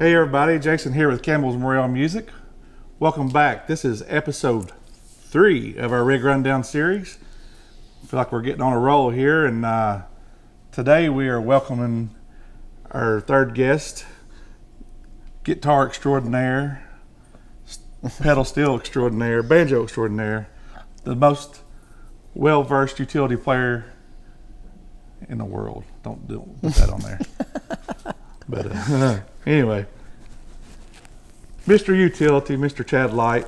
Hey everybody, Jason here with Campbell's Morrell Music. Welcome back. This is episode 3 of our Rig Rundown series. I feel like we're getting on a roll here, and today we are welcoming our third guest, guitar extraordinaire, pedal steel extraordinaire, banjo extraordinaire, the most well-versed utility player in the world. Don't put that on there. But anyway, Mr. Utility, Mr. Chad Light.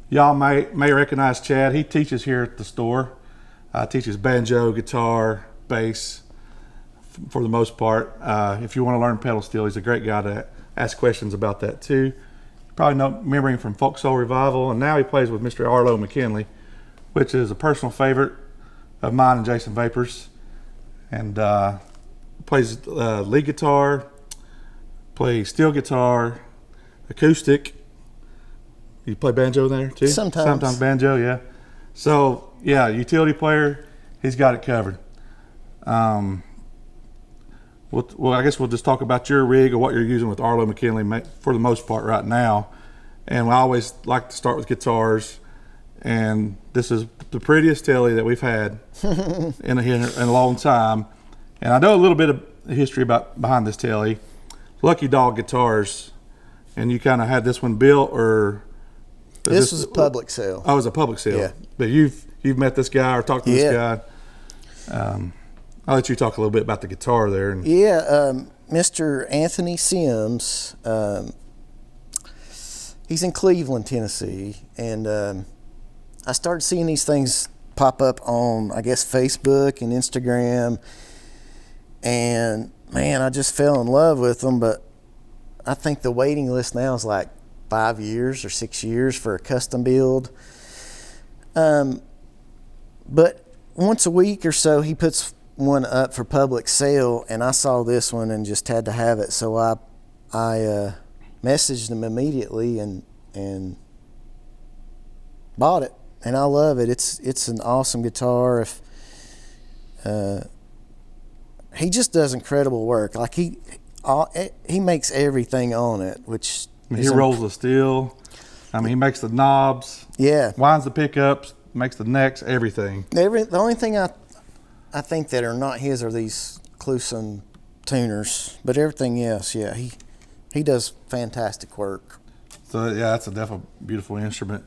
Y'all may recognize Chad. He teaches here at the store. Teaches banjo, guitar, bass, for the most part. If you want to learn pedal steel, he's a great guy to ask questions about that too. Probably remember him from Folk Soul Revival, and now he plays with Mr. Arlo McKinley, which is a personal favorite of mine and Jason Vapor's. And plays lead guitar, plays steel guitar, acoustic. You play banjo there too? Sometimes banjo, yeah. So yeah, utility player, he's got it covered. Well, I guess we'll just talk about your rig or what you're using with Arlo McKinley for the most part right now. And I always like to start with guitars. And this is the prettiest telly that we've had in a long time. And I know a little bit of history behind this telly. Lucky Dog Guitars, and you kind of had this one built, or this was a public sale. Oh, it was a public sale. Yeah. But you've met this guy or talked to this guy. I'll let you talk a little bit about the guitar there. Mr. Anthony Sims. He's in Cleveland, Tennessee, and I started seeing these things pop up on, I guess, Facebook and Instagram, and man, I just fell in love with them. But I think the waiting list now is like 5 years or 6 years for a custom build. But once a week or so, he puts one up for public sale, and I saw this one and just had to have it. So I messaged him immediately and bought it, and I love it. It's an awesome guitar. He just does incredible work. Like he makes everything on it, which he rolls the steel. I mean, he makes the knobs. Yeah. Winds the pickups, makes the necks, everything. The only thing I think that are not his are these Cluson tuners, but everything else, yeah, he does fantastic work. So yeah, that's a definitely beautiful instrument.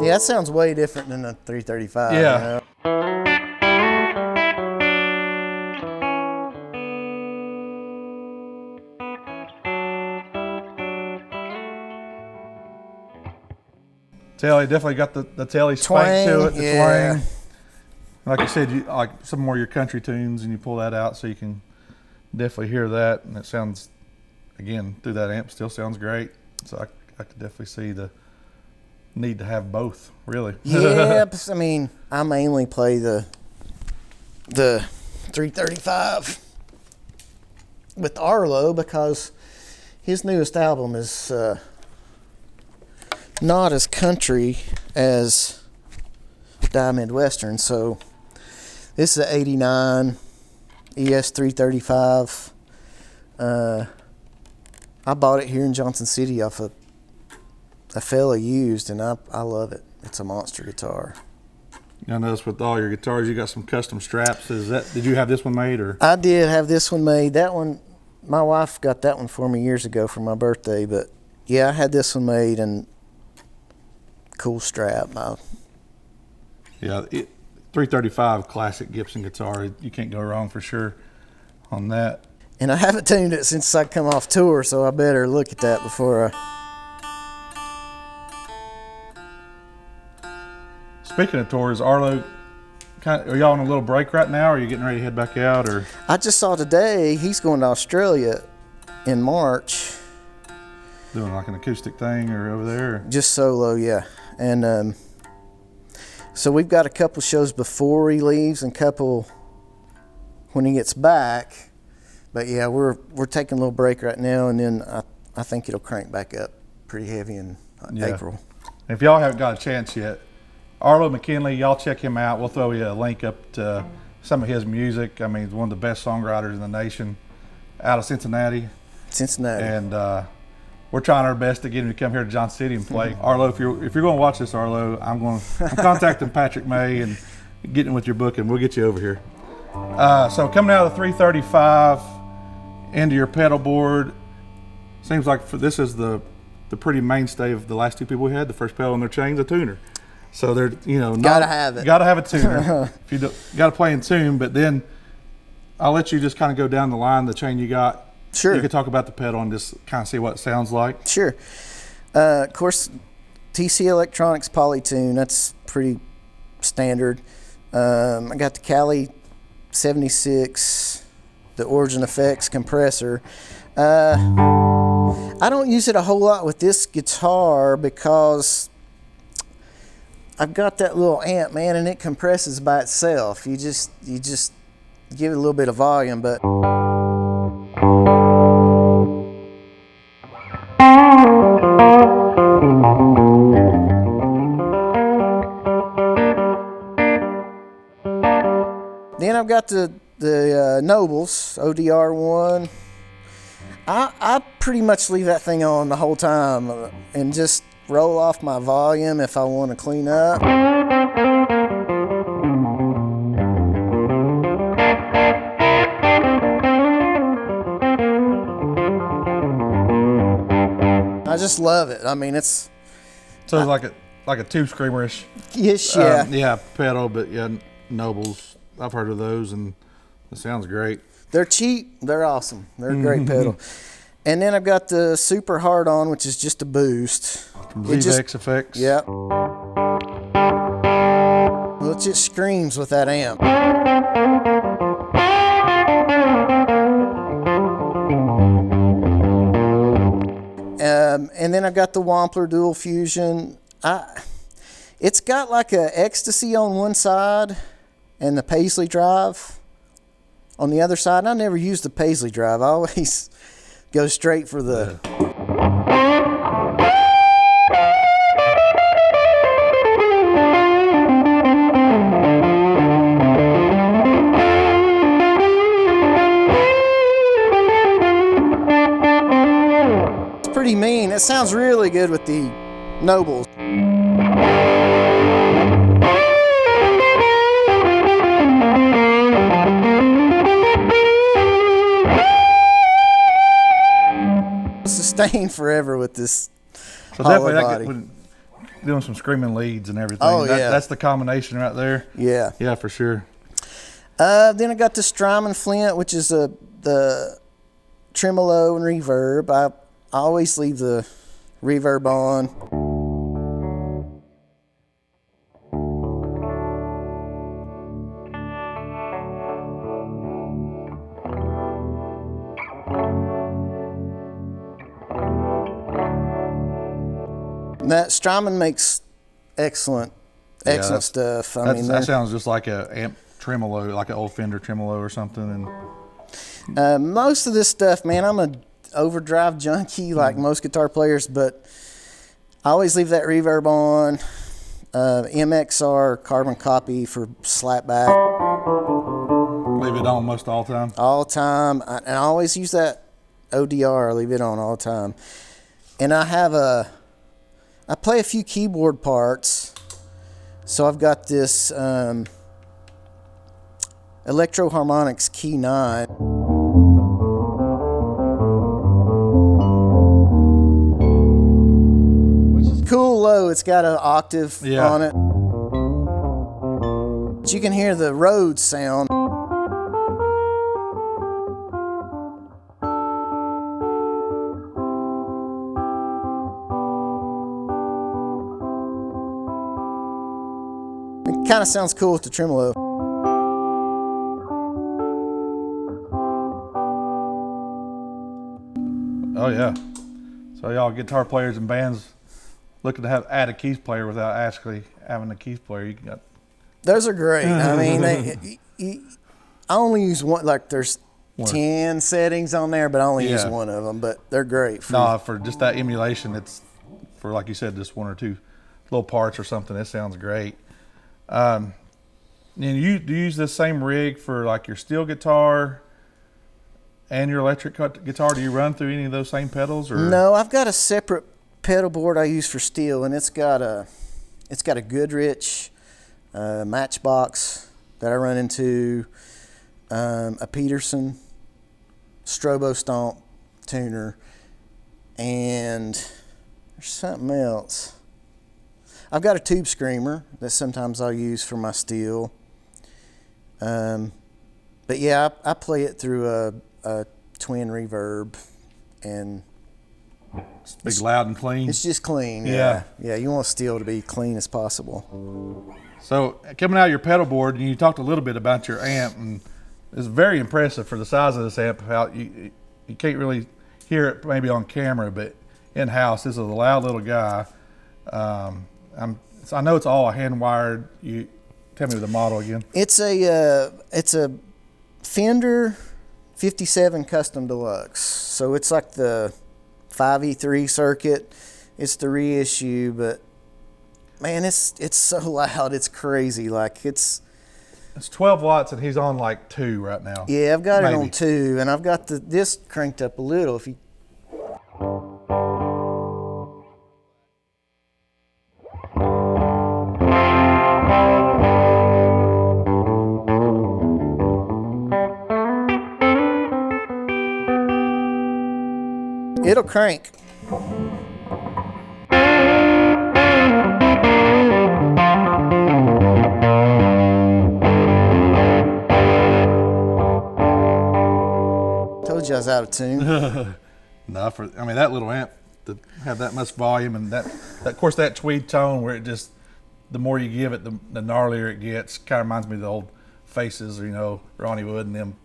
Yeah, that sounds way different than a 335. Yeah. You know? Telly definitely got the telly spank to it, the yeah. twang. Like I said, you like some more of your country tunes, and you pull that out so you can definitely hear that, and it sounds, again, through that amp, still sounds great. So I could definitely see the need to have both, really. Yeah, I mean, I mainly play the 335 with Arlo because his newest album is not as country as Diamond Western. So this is an 89 ES 335. I bought it here in Johnson City off a fella used, and I love it. It's a monster guitar. I noticed with all your guitars, you got some custom straps. Did you have this one made, or? I did have this one made. That one, my wife got that one for me years ago for my birthday. But yeah, I had this one made, and cool strap. Yeah, 335 classic Gibson guitar. You can't go wrong for sure on that. And I haven't tuned it since I come off tour, so I better look at that before I. Speaking of tours, Arlo are y'all on a little break right now, or are you getting ready to head back out? Or I just saw today he's going to Australia in March. doing like an acoustic thing or over there? Or? Just solo, yeah. And so we've got a couple shows before he leaves and a couple when he gets back. But yeah, we're taking a little break right now, and then I think it'll crank back up pretty heavy in April. If y'all haven't got a chance yet, Arlo McKinley, y'all check him out. We'll throw you a link up to some of his music. I mean, he's one of the best songwriters in the nation out of Cincinnati. And we're trying our best to get him to come here to Johnson City and play. Arlo, if you're going to watch this, Arlo, I'm contacting Patrick May and getting with your book, and we'll get you over here. So coming out of the 335 into your pedal board, seems like this is the pretty mainstay of the last two people we had. The first pedal on their chain's a tuner, so they're gotta have it. Gotta have a tuner. If you gotta play in tune, but then I'll let you just kind of go down the line. The chain you got. Sure. You can talk about the pedal and just kind of see what it sounds like. Sure. Of course, TC Electronics Polytune. That's pretty standard. I got the Cali 76, the Origin Effects compressor. I don't use it a whole lot with this guitar because I've got that little amp, man, and it compresses by itself. You just give it a little bit of volume, but then I've got the Nobles ODR1. I pretty much leave that thing on the whole time and just roll off my volume if I want to clean up. I just love it. I mean, it's like a tube screamerish. Yes, yeah. Pedal, but yeah, Nobles. I've heard of those, and it sounds great. They're cheap. They're awesome. They're a great pedal. And then I've got the Super Hard On, which is just a boost. From ZX Effects. Yep. Well, it just screams with that amp. And then I've got the Wampler Dual Fusion. It's got like a Ecstasy on one side and the Paisley drive on the other side. I never use the Paisley drive. I always go straight for the... It's pretty mean. It sounds really good with the Nobles. Sustain forever with this. So definitely doing some screaming leads and everything. Oh, yeah. That's the combination right there. Yeah. Yeah, for sure. Then I got the Strymon Flint, which is the tremolo and reverb. I always leave the reverb on. That Strymon makes excellent stuff. That sounds just like a amp tremolo, like an old Fender tremolo or something. And most of this stuff, man, I'm a overdrive junkie like most guitar players, but I always leave that reverb on. MXR carbon copy for slapback. Leave it on most all the time. All the time, and I always use that ODR. I leave it on all the time, and I play a few keyboard parts, so I've got this Electro Harmonics Key 9. Which is cool low. It's got an octave on it. But you can hear the Rhodes sound. Kind of sounds cool with the tremolo. Oh yeah. So y'all guitar players and bands looking to add a keys player without actually having a keys player, you got. Those are great. I mean, I only use one. Like there's 10 settings on there, but I only use one of them. But they're great. For just that emulation, it's for, like you said, just one or two little parts or something. It sounds great. And do you use the same rig for like your steel guitar and your electric guitar? Do you run through any of those same pedals? Or? No, I've got a separate pedal board I use for steel, and it's got a Goodrich Matchbox that I run into, a Peterson Strobo Stomp tuner, and there's something else. I've got a tube screamer that sometimes I'll use for my steel. But yeah, I play it through a twin reverb, and it's big, loud, and clean. It's just clean. Yeah. You want steel to be clean as possible. So coming out of your pedal board, and you talked a little bit about your amp, and it's very impressive for the size of this amp. How you can't really hear it maybe on camera, but in house, this is a loud little guy. I know it's all hand wired. You tell me the model again. It's a Fender 57 Custom Deluxe. So it's like the 5E3 circuit. It's the reissue, but man, it's so loud. It's crazy. Like it's 12 watts, and he's on like 2 right now. Yeah, I've got it on 2, and I've got this cranked up a little. If you it'll crank. Told you I was out of tune. No, I mean that little amp to have that much volume, and that of course that tweed tone where it just, the more you give it, the gnarlier it gets. Kind of reminds me of the old Faces, or Ronnie Wood and them.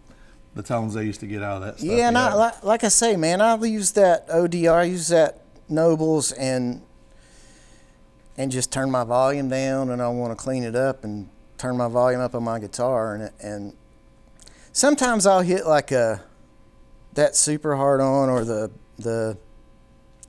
The tones they used to get out of that stuff. Yeah, and like I say, man, I'll use that ODR, I use that Nobles, and just turn my volume down, and I want to clean it up and turn my volume up on my guitar, and sometimes I'll hit like that super hard on or the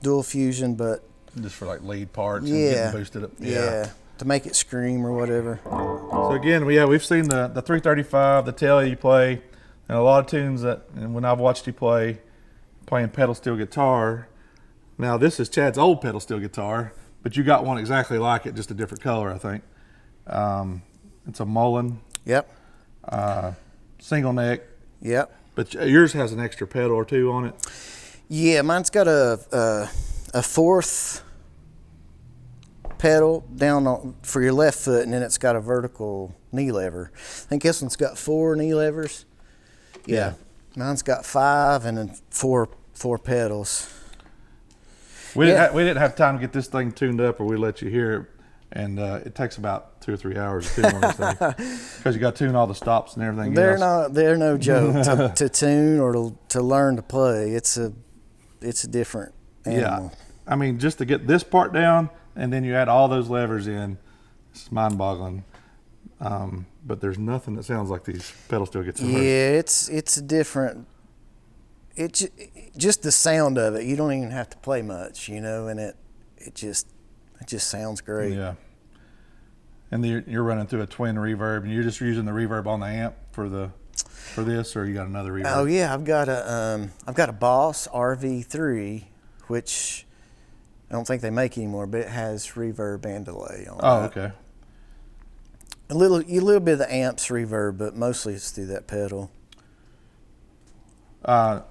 dual fusion, but just for like lead parts and getting boosted up. Yeah, to make it scream or whatever. So again, we've seen the 335, the Telly you play. And a lot of tunes and when I've watched you playing pedal steel guitar. Now this is Chad's old pedal steel guitar, but you got one exactly like it, just a different color, I think. It's a Mullen. Yep. Single neck. Yep. But yours has an extra pedal or two on it. Yeah, mine's got a fourth pedal down for your left foot, and then it's got a vertical knee lever. I think this one's got 4 knee levers. Yeah. Mine's got 5 and then four pedals. We didn't have time to get this thing tuned up, or we let you hear it, and it takes about 2 or 3 hours to tune on this thing because you got to tune all the stops and everything. They're no joke to tune or to learn to play. It's a different animal. Yeah, I mean, just to get this part down, and then you add all those levers in, it's mind-boggling. But there's nothing that sounds like these pedal steel guitars. Yeah, it's a different. Just the sound of it. You don't even have to play much, and it just sounds great. Yeah. And you're running through a twin reverb, and you're just using the reverb on the amp for this, or you got another reverb? Oh yeah, I've got a Boss RV3, which I don't think they make anymore, but it has reverb and delay on it. Oh, okay. A little bit of the amp's reverb, but mostly it's through that pedal. I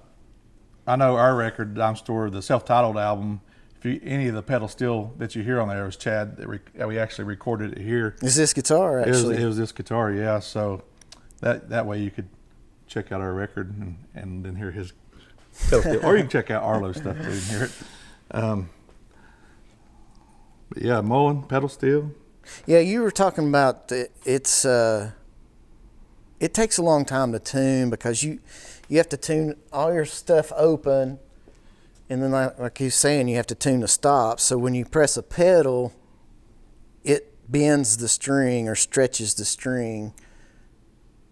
know our record, Dime Store, the self-titled album, any of the pedal steel that you hear on there was Chad. We actually recorded it here. It's this guitar, actually. It was this guitar, yeah. So that way you could check out our record and then hear his pedal steel. Or you can check out Arlo stuff too and hear it. But yeah, Mullen, pedal steel. Yeah, you were talking about it takes a long time to tune because you have to tune all your stuff open, And then like he's saying, you have to tune the stop. So when you press a pedal, it bends the string or stretches the string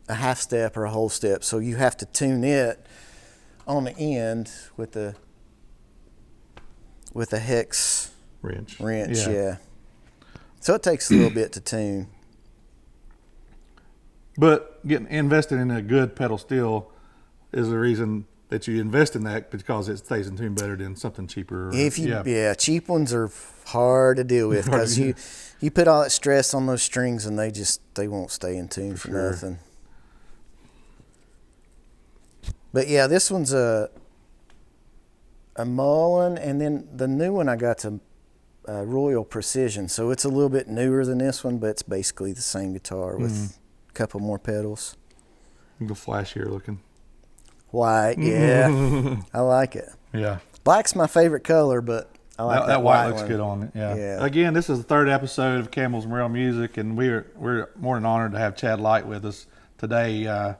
a half step or a whole step. So you have to tune it on the end with a hex wrench. Yeah. So it takes a little bit to tune. But investing in a good pedal steel is the reason that you invest in that, because it stays in tune better than something cheaper. Cheap ones are hard to deal with because you put all that stress on those strings and they won't stay in tune for nothing. But yeah, this one's a Mullen, and then the new one I got to Royal Precision, so it's a little bit newer than this one, but it's basically the same guitar with a couple more pedals. The flashier looking. White, yeah. I like it. Yeah. Black's my favorite color, but I like that white looks one. good on it. Yeah. Again, this is the third episode of Campbell's Morrell Music, and we're more than honored to have Chad Light with us today. I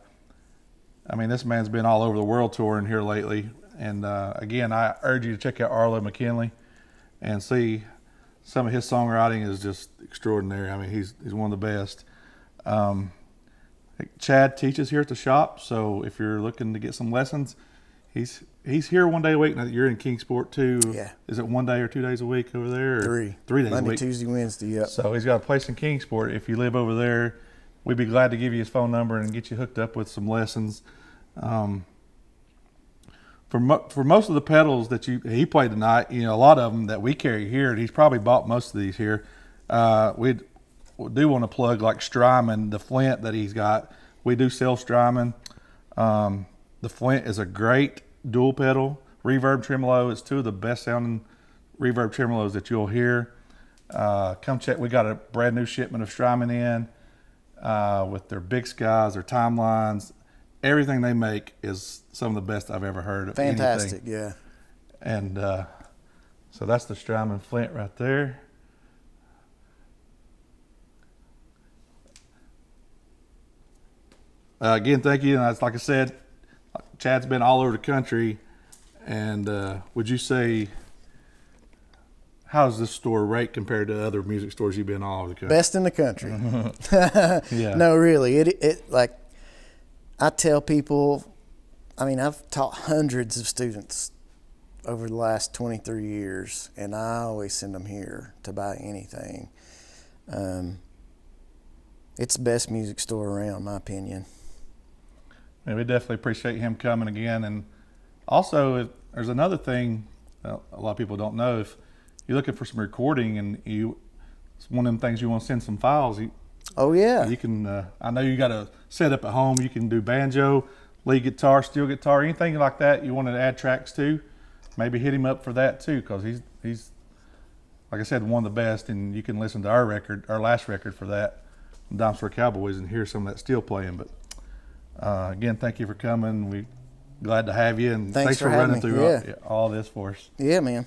mean, this man's been all over the world touring here lately, and again, I urge you to check out Arlo McKinley and see some of his songwriting is just extraordinary. I mean, he's one of the best. Chad teaches here at the shop, so if you're looking to get some lessons, he's here 1 day a week. Now, you're in Kingsport too. Yeah. Is it 1 day or 2 days a week over there? Or 3 days Monday, a week. Tuesday, Wednesday, yep. So he's got a place in Kingsport. If you live over there, we'd be glad to give you his phone number and get you hooked up with some lessons. For most of the pedals that he played tonight, a lot of them that we carry here, and he's probably bought most of these here. We do want to plug like Strymon, the Flint that he's got. We do sell Strymon. The Flint is a great dual pedal reverb tremolo. It's two of the best sounding reverb tremolos that you'll hear. Come check. We got a brand new shipment of Strymon in with their Big Skies, their Timelines. Everything they make is some of the best I've ever heard of. Fantastic, anything. yeah. And so that's the Strymon Flint right there. Again, thank you. And like I said, Chad's been all over the country. And would you say, how does this store rate compared to other music stores you've been all over the country? Best in the country. Yeah. No, really. It like I tell people, I mean, I've taught hundreds of students over the last 23 years, and I always send them here to buy anything. It's the best music store around, in my opinion. Yeah, we definitely appreciate him coming again. And also, there's another thing a lot of people don't know. If you're looking for some recording and it's one of them things you want to send some files, Oh, yeah. you can, I know you got a setup at home. You can do banjo, lead guitar, steel guitar, anything like that you want to add tracks to. Maybe hit him up for that too, because he's like I said, one of the best. And you can listen to our last record for that, Dimes for Cowboys, and hear some of that steel playing. But again, thank you for coming. We're glad to have you, and thanks for running through all this for us. Yeah, man.